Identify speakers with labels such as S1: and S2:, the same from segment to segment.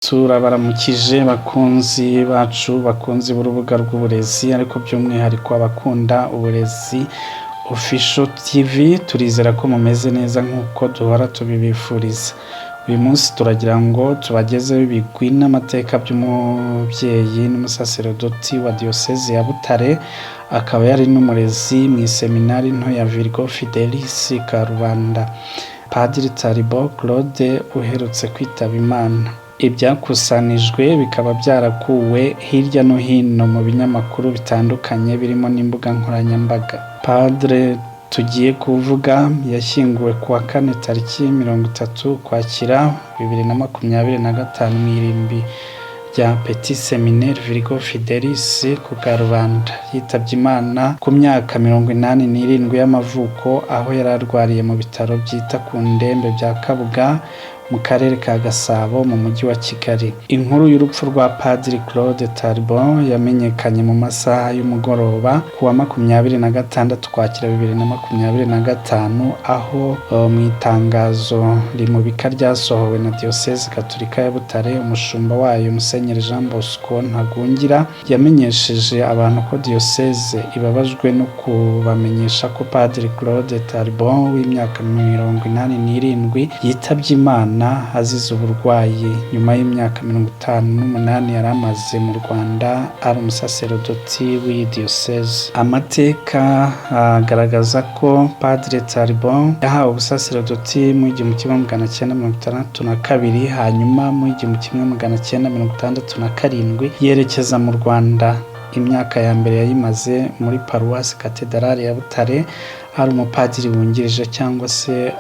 S1: Turabaramukije bakunzi bacu bakunzi b'urubuga rw'uburezi ariko by'umwihariko abakunda uburezi Official TV, turizera ko mumeze neza nk'uko duhora tubibifuriza. Uyu munsi turagira ngo tubagezeho ibigwi n'amateka by'umubyeyi n'umusaserodoti wa Diyoseze ya Butare, akaba yari n'umurezi mu iseminari nto ya Virgo Fidelis Karubanda, Padiri Taribo Claude uherutse kwitaba Imana. Ibyakusanijwe bikaba byarakuwe hirya no hino mu binyamakuru bitandukanye birimo n'imbuga nkoranyambaga. Padre tugiye kuvuga yashyinguwe ku wa 4 tariki 30 Ukwakira 2025 mu irimbi rya Petit Seminaire Virgo Fidelis ku Karubanda. Yitabye Imana ku myaka 87 y'amavuko, aho yari arwariye mu bitaro byita ku ndembe bya Kabuga mu karere ka Gasabo mu mujyi wa Kigali. Inkuru y'urupfu rwa Padiri Claude Taribo yamenyekanye mu masaha y'umugoroba ku wa 26 Ukwakira 2025, aho mu itangazo rimubika ryasohowe na Diyoseze Gatolika ya Butare, umushumba wayo Musenyeri Jean Bosco Ntagungira yamenyesheje abantu ko Diyoseze ibabajwe no kubamenyesha ko Padiri Claude Taribo w'imyaka 87 yitabye Imana azize uburwayi nyuma y'imyaka 58 yari amaze mu Rwanda ari umusaserodoti w'iyi Diyoseze. Amateka agaragaza ko Padiri Taribo yahawe ubusaserodoti mu 1962, hanyuma mu 1967 yerekeza mu Rwanda. Imyaka ya mbere yayimaze muri Paruwasi Katedrali ya Butare ari umupadiri wungirije cyangwa se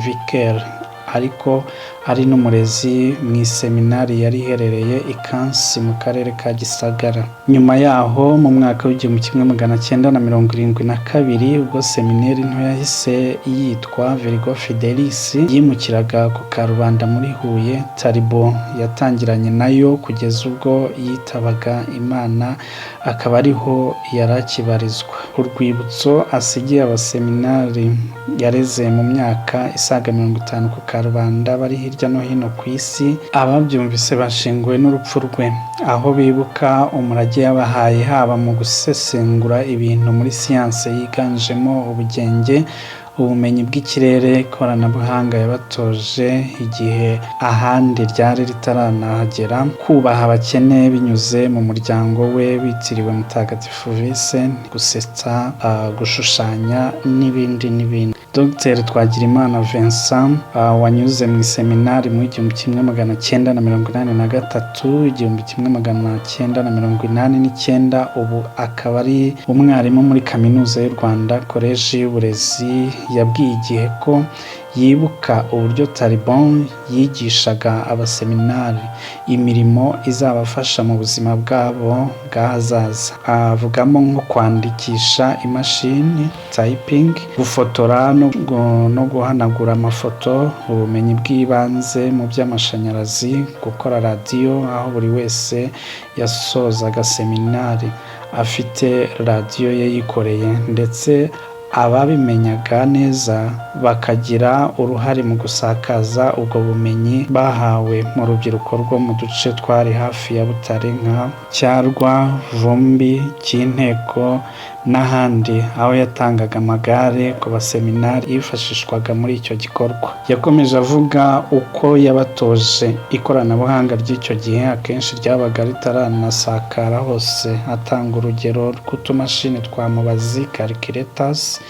S1: vicaire, ariko ari n'umurezi mu iseminari yari iherereye i Kansi mu karere ka Gisagara. Nyuma yaho mu mwaka w'1972 ubwo seminari nto yahise yitwa Virgo Fidelis yimukiraga ku Karubanda muri Huye, Taribo yatangiranye nayo kugeza ubwo yitabaga Imana, akaba ariho yarakibarizwa. Urwibutso asigiye abaseminari yareze mu myaka isaga 50 ku Karubanda bari hirya no hino ku isi. Ababyumvise bashinguwe n'urupfu rwe, aho bibuka umurage yabahaye haba mu gusesengura ibintu muri siyanse yiganjemo ubugenge, ubumenyi bw'ikirere, ikoranabuhanga yabatoje igihe ahandi ryari ritaranahagera, kubaha abakene binyuze mu muryango we witiriwe Mutagatifu Vincent, gusetsa, gushushanya n'ibindi. Dr Twagirimana Vincent wanyuze mu iseminari mu 1983, 1989, ubu akaba ari umwarimu muri Kaminuza y'u Rwanda Koleji y'Uburezi. Yabwiye igihe ko yibuka uburyo Taribo yigishaga abaseminari imirimo izabafasha mu buzima bwabo bw'ahazaza. Avugamo nko kwandikisha imashini typing, gufotora no guhanagura amafoto, ubumenyi bw'ibanze mu by'amashanyarazi, gukora radiyo, aho buri wese yasozaga seminari afite radiyo ye yikoreye, ndetse ababimenyaga neza bakagira uruhare mu gusakaza ubwo bumenyi bahawe mu rubyiruko rwo mu duce twari hafi ya Butare nka Cyarwa, Vumbi, Cyinteko n'ahandi, aho yatangaga amagare ku baseminari yifashishwaga muri icyo gikorwa. Yakomeje avuga uko yabatoje ikoranabuhanga ry'icyo gihe akenshi ryabaga ritaranasakara hose, atanga urugero rw'utumashini twa mubazi calculators,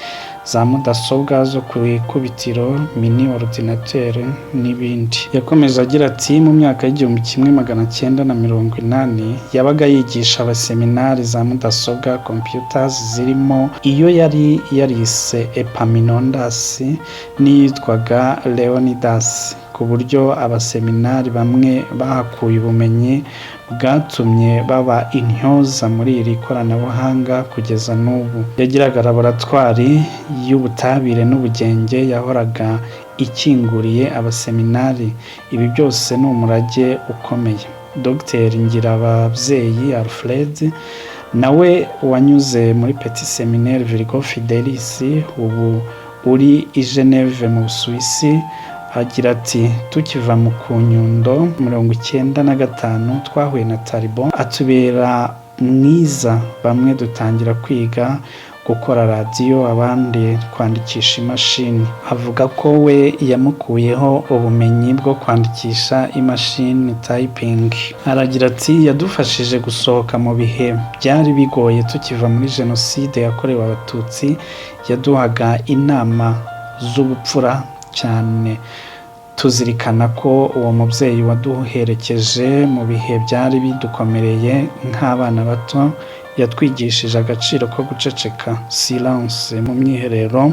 S1: za mudasobwa zo ku ikubitiro, mini ordinateur n'ibindi. Yakomeje agira ati mu myaka y'1980 yabaga yigisha abaseminari za mudasobwa computers, zirimo iyo yari yarise Epaminondas n'iyitwaga Leonidas, ku buryo abaseminari bamwe bahakuye ubumenyi bwatumye baba intyoza muri iri koranabuhanga kugeza n'ubu. Yagiraga laboratwari y'ubutabire n'ubugenge yahoraga ikinguriye abaseminari. Ibi byose ni umurage ukomeye. Dr Ngirababyeyi Alfred nawe wanyuze muri Petit Seminaire Virgo Fidelis, ubu uri i Geneve mu Busuwisi, agira ati tukiva mu Kunyundo 95 twahuye na Talibo atubera mwiza, bamwe dutangira kwiga gukora radiyo abandi kwandikisha imashini. Avuga ko we yamukuyeho ubumenyi bwo kwandikisha imashini typing. Aragira ati yadufashije gusohoka mu bihe byari bigoye tukiva muri jenoside yakorewe abatutsi, yaduhaga inama z'ubupfura cyane. Tuzirikana ko uwo mubyeyi waduherekeje mu bihe byari bidukomereye nk'abana bato, yatwigishije agaciro ko guceceka silence mu myiherero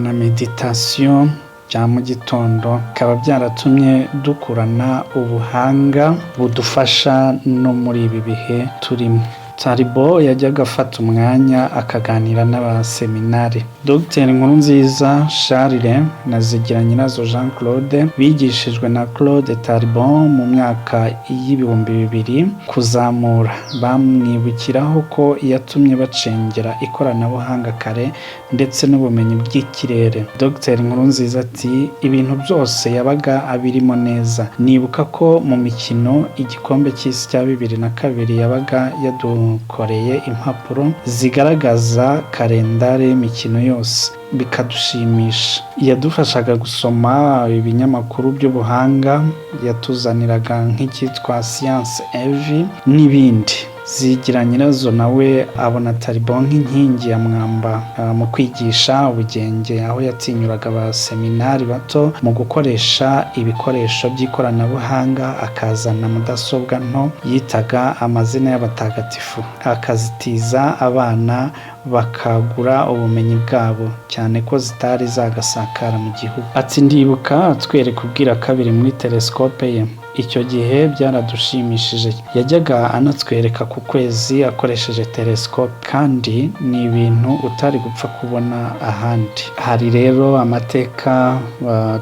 S1: na meditation bya mu gitondo, bikaba byaratumye dukurana ubuhanga budufasha no muri ibi bihe turimo. Talibo yajyaga afata umwanya akaganira n'abaseminari. Dr Nkurunziza Charles na Zigiranyirazo Jean Claude bigishijwe na Claude Talibo mu myaka y'2000 kuzamura. Bamwibukiraho ko yatumye bacengera ikoranabuhanga kare ndetse n'ubumenyi bw'ikirere. Dr Nkurunziza ati ibintu byose yabaga abirimo neza. Nibuka ko mu mikino igikombe cy'isi cya 2002 yabaga yadukoreye impapuro zigaragaza kalendari y'imikino yose, bikadushimisha. Yadufashaga gusoma ibinyamakuru by'ubuhanga, yatuzaniraga nk'icyitwa Science Ev n'ibindi. Zigiranyirazo nawe abona Talibo nk'inkingi ya mwamba mu kwigisha ubugenge, aho yatinyuraga abaseminari bato mu gukoresha ibikoresho by'ikoranabuhanga, akazana mudasobwa nto yitaga amazina y'abatagatifu, akazitiza abana bakagura ubumenyi bwabo, cyane ko zitari zagasakara mu gihugu. Ati ndibuka atwereka ubwira kabiri muri telescope ye. Icyo gihe byaradushimishije. Yajyaga anatwereka ku kwezi akoresheje telescope, kandi ni ibintu utari gupfa kubona ahandi. Hari rero amateka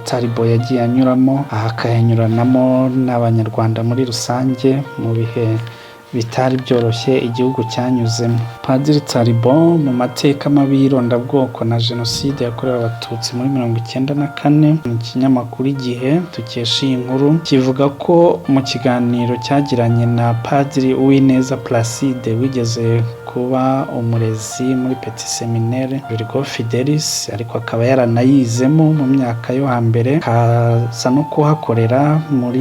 S1: Talibo yagiye anyuramo, akayanyuranamo n'abanyarwanda muri rusange mu bihe bitari byoroshye igihugu cyanyuzemo. Padiri Talibo mu mateka mabi y'irondabwoko na jenoside yakorewe abatutsi muri 1994, mu kinyamakuru Igihe tukesha iyi nkuru kivuga ko mu kiganiro cyagiranye na Padiri Uwineza Placide wigeze kuba umurezi muri Petit Seminaire Virgo Fidelis, ariko akaba yaranayizemo mu myaka yo hambere, kaza no kuhakorera mu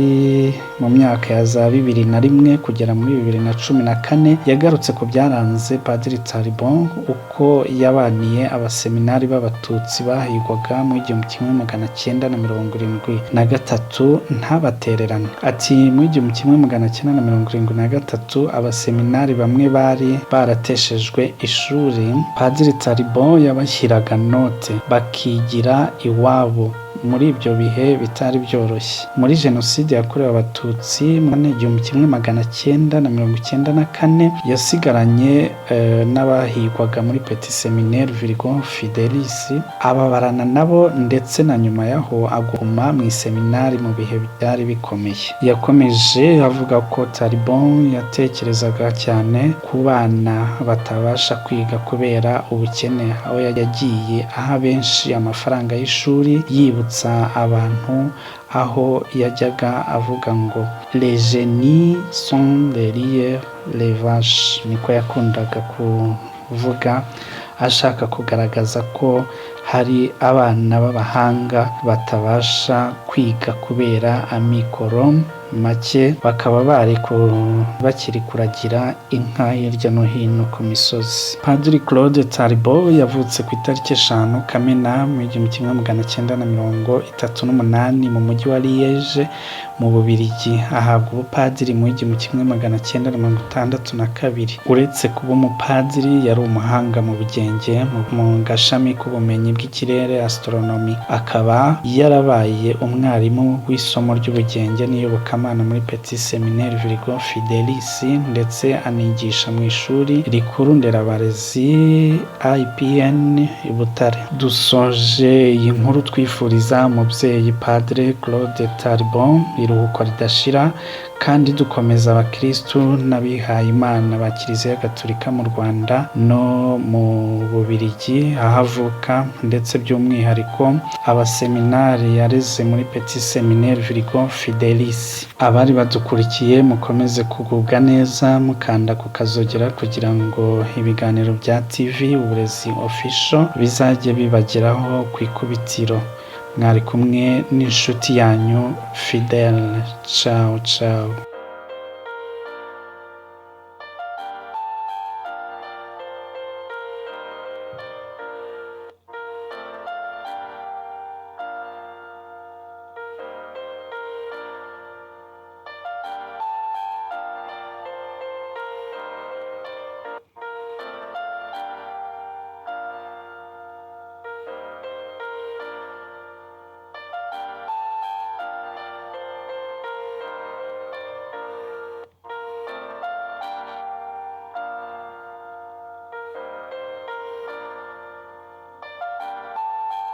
S1: myaka ya za 2001 kugera muri 2014. Yagarutse ku byaranze Padiri Talibo, uko yabaniye abaseminari b'abatutsi bahigwaga mu 1973 ntabatererana. Ati mu 1973 abaseminari bamwe bari barateshejwe ishuri, Padiri Talibo yabashyiraga note bakigira iwabo muri ibyo bihe bitari byoroshye. Muri jenoside yakorewe abatutsi mu 1994 yasigaranye n'abahigwaga muri Petit Seminaire Virgo Fidelis, ababarana nabo ndetse na nyuma yaho aguma mu seminari mu bihe byari bikomeye. Yakomeje avuga ko Talibo yatekerezaga cyane ku bana batabasha kwiga kubera ubukene, aho yagiye aha benshi amafaranga y'ishuri, yibutsa abantu aho yajyaga avuga ngo les génies sont derrière les vaches. Niko yakundaga kuvuga ashaka kugaragaza ko hari abana b'abahanga batabasha kwiga kubera amikoro make, bakaba bakiri kuragira inka hirya no hino ku misozi. Padiri Claude Talibo yavutse ku itariki 5 Kamena mu 1938 mu mujyi wa Liège mu Bubiligi. Ahabwa ubupadiri mu 1962. Uretse kuba umupadiri, yari umuhanga mu bugenge mu gashami k'ubumenyi bw'ikirere astronomy. Akaba yarabaye umwarimu w'isomo ry'ubugenge n'iyobokamana muri Petit Seminaire Virgo Fidelis, ndetse anigisha mu ishuri rikuru nderabarezi IPN i Butare. Dusoje iyi nkuru twifuriza umubyeyi Padiri Claude Talibo iruhuko ridashira, kandi dukomeza abakristu n'abihaye Imana ba Kiliziya Gatolika mu Rwanda no mu Bubiligi aho avuka, ndetse by'umwihariko abaseminari yareze muri Petit Seminaire Virgo Fidelis. Abari badukurikiye mukomeze kugubwa neza mukanda ku kazogera kugira ngo ibiganiro bya TV Uburezi Official bizajye bibageraho ku ikubitiro. Mwari kumwe n'inshuti yanyu Fidèle. Ciao ciao.